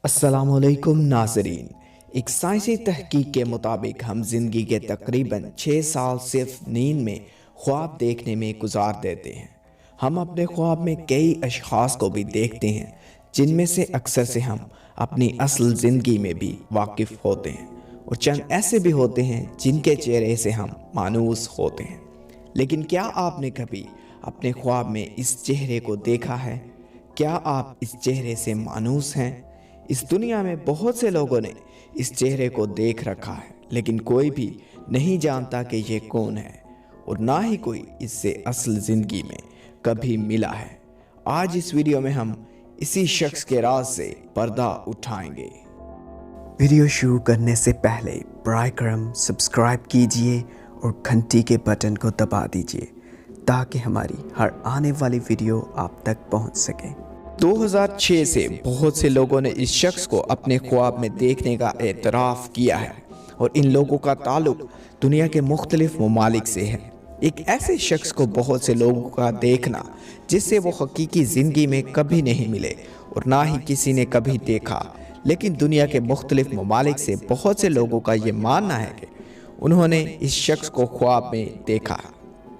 السلام علیکم ناظرین۔ ایک سائنسی تحقیق کے مطابق ہم زندگی کے تقریباً 6 سال صرف نیند میں خواب دیکھنے میں گزار دیتے ہیں۔ ہم اپنے خواب میں کئی اشخاص کو بھی دیکھتے ہیں جن میں سے اکثر سے ہم اپنی اصل زندگی میں بھی واقف ہوتے ہیں، اور چند ایسے بھی ہوتے ہیں جن کے چہرے سے ہم مانوس ہوتے ہیں۔ لیکن کیا آپ نے کبھی اپنے خواب میں اس چہرے کو دیکھا ہے؟ کیا آپ اس چہرے سے مانوس ہیں؟ اس دنیا میں بہت سے لوگوں نے اس چہرے کو دیکھ رکھا ہے، لیکن کوئی بھی نہیں جانتا کہ یہ کون ہے، اور نہ ہی کوئی اس سے اصل زندگی میں کبھی ملا ہے۔ آج اس ویڈیو میں ہم اسی شخص کے راز سے پردہ اٹھائیں گے۔ ویڈیو شروع کرنے سے پہلے برائے کرم سبسکرائب کیجئے اور گھنٹی کے بٹن کو دبا دیجئے تاکہ ہماری ہر آنے والی ویڈیو آپ تک پہنچ سکے۔ 2006 سے بہت سے لوگوں نے اس شخص کو اپنے خواب میں دیکھنے کا اعتراف کیا ہے، اور ان لوگوں کا تعلق دنیا کے مختلف ممالک سے ہے۔ ایک ایسے شخص کو بہت سے لوگوں کا دیکھنا جس سے وہ حقیقی زندگی میں کبھی نہیں ملے اور نہ ہی کسی نے کبھی دیکھا، لیکن دنیا کے مختلف ممالک سے بہت سے لوگوں کا یہ ماننا ہے کہ انہوں نے اس شخص کو خواب میں دیکھا۔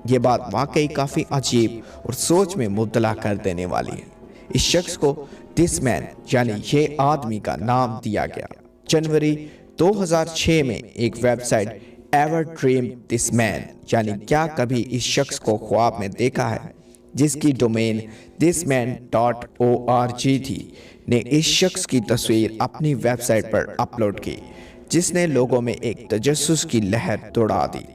یہ بات واقعی کافی عجیب اور سوچ میں مبتلا کر دینے والی ہے۔ اس شخص کو دس مین یعنی یہ آدمی کا نام دیا گیا۔ جنوری 2006 میں ایک ویب سائٹ ایور ڈریم دس مین یعنی کیا کبھی اس شخص کو خواب میں دیکھا ہے، جس کی ڈومین thisman.org تھی، نے اس شخص کی تصویر اپنی ویب سائٹ پر اپلوڈ کی، جس نے لوگوں میں ایک تجسس کی لہر دوڑا دی۔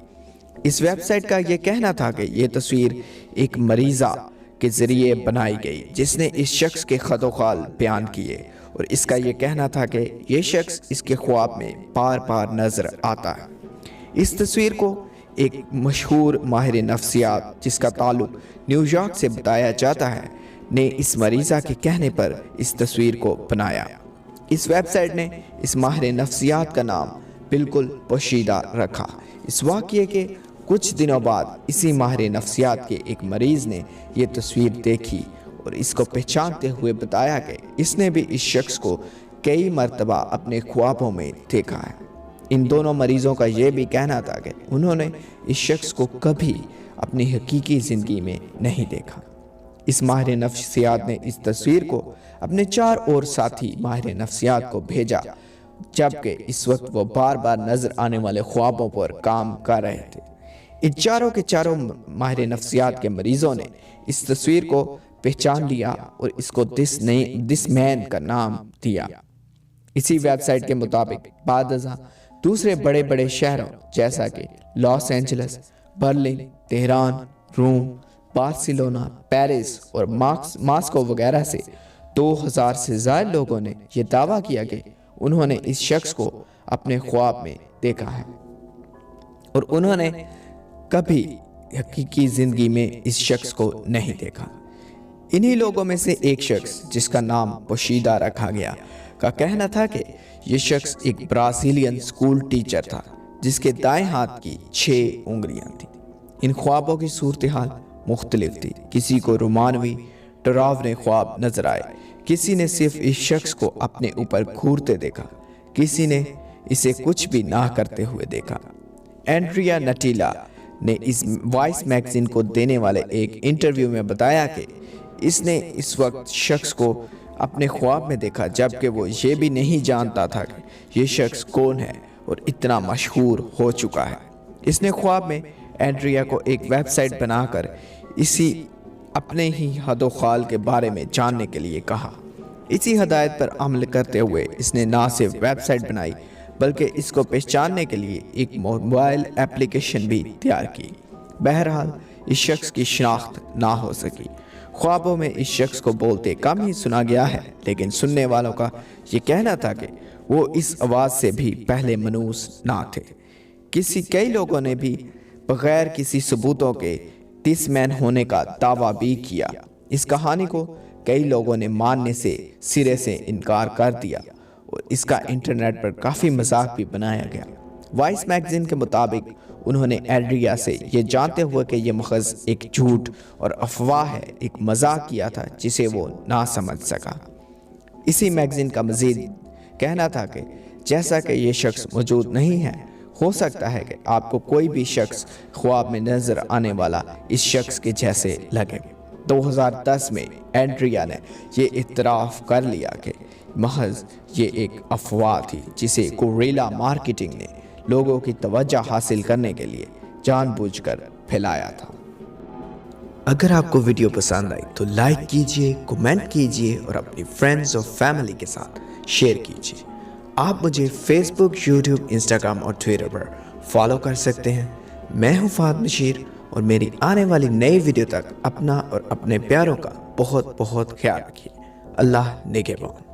اس ویب سائٹ کا یہ کہنا تھا کہ یہ تصویر ایک مریضہ کے ذریعے بنائی گئی جس نے اس شخص کے خط و خال بیان کیے، اور اس کا یہ کہنا تھا کہ یہ شخص اس کے خواب میں بار بار نظر آتا ہے۔ اس تصویر کو ایک مشہور ماہر نفسیات جس کا تعلق نیو یارک سے بتایا جاتا ہے نے اس مریضہ کے کہنے پر اس تصویر کو بنایا۔ اس ویب سائٹ نے اس ماہر نفسیات کا نام بالکل پوشیدہ رکھا۔ اس واقعے کے کچھ دنوں بعد اسی ماہر نفسیات کے ایک مریض نے یہ تصویر دیکھی اور اس کو پہچانتے ہوئے بتایا کہ اس نے بھی اس شخص کو کئی مرتبہ اپنے خوابوں میں دیکھا ہے۔ ان دونوں مریضوں کا یہ بھی کہنا تھا کہ انہوں نے اس شخص کو کبھی اپنی حقیقی زندگی میں نہیں دیکھا۔ اس ماہر نفسیات نے اس تصویر کو اپنے 4 اور ساتھی ماہر نفسیات کو بھیجا، جبکہ اس وقت وہ بار بار نظر آنے والے خوابوں پر کام کر رہے تھے۔ ان چاروں کے چاروں ماہر نفسیات کے مریضوں نے اس تصویر کو پہچان لیا اور اس کو دس مین کا نام دیا۔ اسی ویب سائٹ کے مطابق بعد ازاں دوسرے بڑے بڑے شہروں جیسا کہ لاس اینجلس، برلن، تہران، روم، بارسلونا، پیرس اور ماسکو وغیرہ سے 2000 سے زائد لوگوں نے یہ دعویٰ کیا کہ انہوں نے اس شخص کو اپنے خواب میں دیکھا ہے، اور انہوں نے کبھی حقیقی زندگی میں اس شخص کو نہیں دیکھا۔ انہی لوگوں میں سے ایک شخص جس کا نام پوشیدہ رکھا گیا کا کہنا تھا کہ یہ شخص ایک برازیلین سکول ٹیچر تھا جس کے دائیں ہاتھ کی 6 انگلیاں تھیں۔ ان خوابوں کی صورتحال مختلف تھی۔ کسی کو رومانوی ڈراونے خواب نظر آئے، کسی نے صرف اس شخص کو اپنے اوپر گھورتے دیکھا، کسی نے اسے کچھ بھی نہ کرتے ہوئے دیکھا۔ اینڈریا نٹیلا نے اس وائس میگزین کو دینے والے ایک انٹرویو میں بتایا کہ اس نے اس وقت شخص کو اپنے خواب میں دیکھا جبکہ وہ یہ بھی نہیں جانتا تھا کہ یہ شخص کون ہے اور اتنا مشہور ہو چکا ہے۔ اس نے خواب میں اینڈریا کو ایک ویب سائٹ بنا کر اسی اپنے ہی حد و خال کے بارے میں جاننے کے لیے کہا۔ اسی ہدایت پر عمل کرتے ہوئے اس نے نہ صرف ویب سائٹ بنائی بلکہ اس کو پہچاننے کے لیے ایک موبائل ایپلیکیشن بھی تیار کی۔ بہرحال اس شخص کی شناخت نہ ہو سکی۔ خوابوں میں اس شخص کو بولتے کم ہی سنا گیا ہے، لیکن سننے والوں کا یہ کہنا تھا کہ وہ اس آواز سے بھی پہلے منوس نہ تھے۔ کئی لوگوں نے بھی بغیر کسی ثبوتوں کے دس مین ہونے کا دعویٰ بھی کیا۔ اس کہانی کو کئی لوگوں نے ماننے سے سرے سے انکار کر دیا، اور اس کا انٹرنیٹ پر کافی مذاق بھی بنایا گیا۔ وائس میگزین کے مطابق انہوں نے اینڈریا سے یہ جانتے ہوئے کہ یہ محض ایک جھوٹ اور افواہ ہے، ایک مذاق کیا تھا جسے وہ نہ سمجھ سکا۔ اسی میگزین کا مزید کہنا تھا کہ جیسا کہ یہ شخص موجود نہیں ہے، ہو سکتا ہے کہ آپ کو کوئی بھی شخص خواب میں نظر آنے والا اس شخص کے جیسے لگے۔ 2010 میں اینڈریا نے یہ اعتراف کر لیا کہ محض یہ ایک افواہ تھی جسے گوریلا مارکیٹنگ نے لوگوں کی توجہ حاصل کرنے کے لیے جان بوجھ کر پھیلایا تھا۔ اگر آپ کو ویڈیو پسند آئی تو لائک کیجئے، کمنٹ کیجئے اور اپنی فرینڈز اور فیملی کے ساتھ شیئر کیجئے۔ آپ مجھے فیس بک، یوٹیوب، انسٹاگرام اور ٹویٹر پر فالو کر سکتے ہیں۔ میں ہوں فہد مشیر، اور میری آنے والی نئی ویڈیو تک اپنا اور اپنے پیاروں کا بہت بہت خیال رکھیے۔ اللہ نگہبان۔